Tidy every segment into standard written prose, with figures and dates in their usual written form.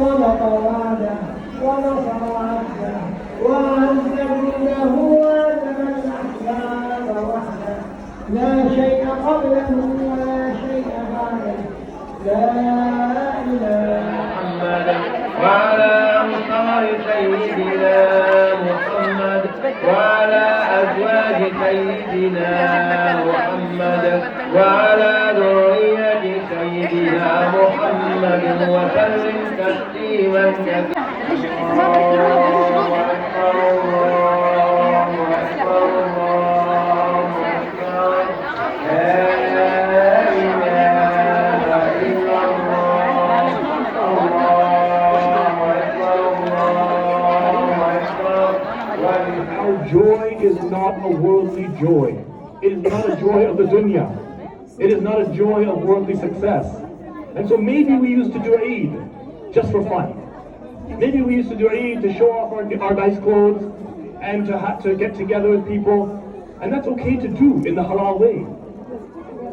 صدق وعده ونصر عبده وأعز جنده وهزم الأحزاب وحده لا شيء قبله ولا شيء بعده لا إله محمد وعلى أنصار سيدنا محمد وعلى أزواج سيدنا محمد وعلى ذرية سيدنا محمد وسلم تسليما كثيرا. Joy is not a worldly joy. It is not a joy of the dunya. It is not a joy of worldly success. And so maybe we used to do Eid just for fun. Maybe we used to do Eid to show off our nice clothes and to have to get together with people. And that's okay to do in the halal way.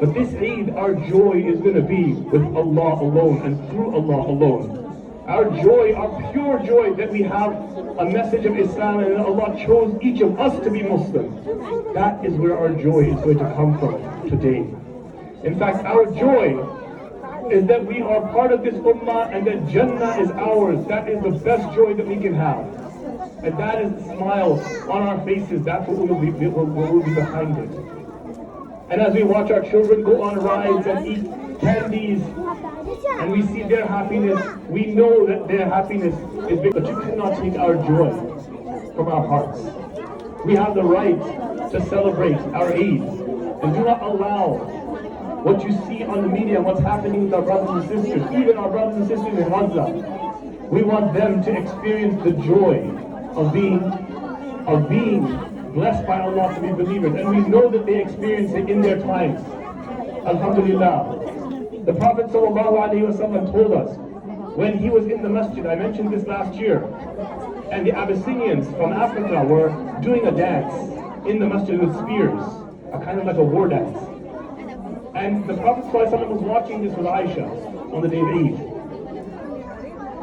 But this Eid, our joy is going to be with Allah alone and through Allah alone. Our joy, our pure joy that we have a message of Islam and Allah chose each of us to be Muslim. That is where our joy is going to come from today. In fact, our joy is that we are part of this ummah and that Jannah is ours. That is the best joy that we can have. And that is the smile on our faces. That's what will be behind it. And as we watch our children go on rides and eat candies, and we see their happiness, we know that their happiness is big, but you cannot take our joy from our hearts. We have the right to celebrate our Eid, and do not allow what you see on the media and what's happening with our brothers and sisters, even our brothers and sisters in Gaza. We want them to experience the joy of being blessed by Allah to be believers, and we know that they experience it in their times. Alhamdulillah. The Prophet ﷺ told us when he was in the masjid, I mentioned this last year, and the Abyssinians from Africa were doing a dance in the masjid with spears, a kind of like a war dance. And the Prophet ﷺ was watching this with Aisha on the day of Eid.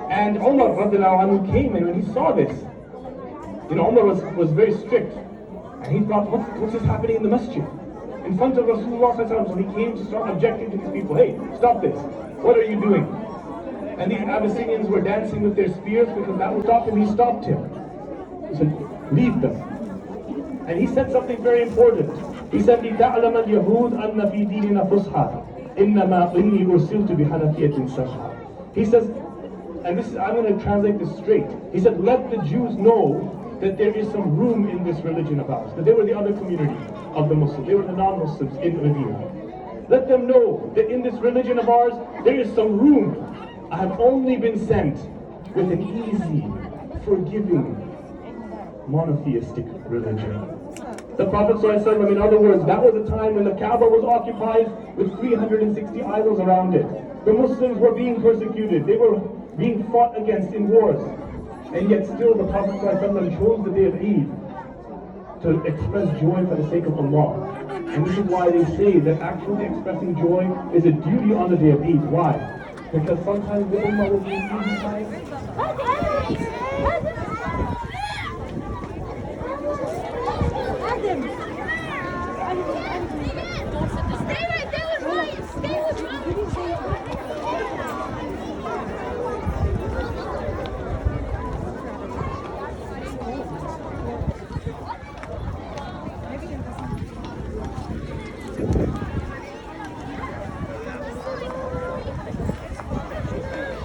And Umar radiallahu anhu came, and when he saw this, Umar was very strict, and he thought, what's this happening in the masjid? In front of Rasulullah ﷺ, so he came to start objecting to these people. Hey, stop this. What are you doing? And these Abyssinians were dancing with their spears because that would stop him. He stopped him. He said, leave them. And he said something very important. He said, لِتَعْلَمَ الْيَهُودَ أَنَّ فِي دِينِنَا فُصْحَةً إِنَّمَا إِنِّي أُرْسِلْتُ بِحَنَفِيَّةٍ سَمْحَةٍ. He says, and this is, I'm going to translate this straight. He said, let the Jews know that there is some room in this religion of ours. That they were the other community of the Muslims. They were the non-Muslims in Medina. Let them know that in this religion of ours, there is some room. I have only been sent with an easy, forgiving, monotheistic religion. The Prophet ﷺ, in other words, that was a time when the Kaaba was occupied with 360 idols around it. The Muslims were being persecuted. They were being fought against in wars. And yet still the Prophet ﷺ chose the day of Eid to express joy for the sake of Allah. And this is why they say that actually expressing joy is a duty on the day of Eid. Why? Because sometimes the Ummah will be in easy times. Stay right there with me! Stay with me!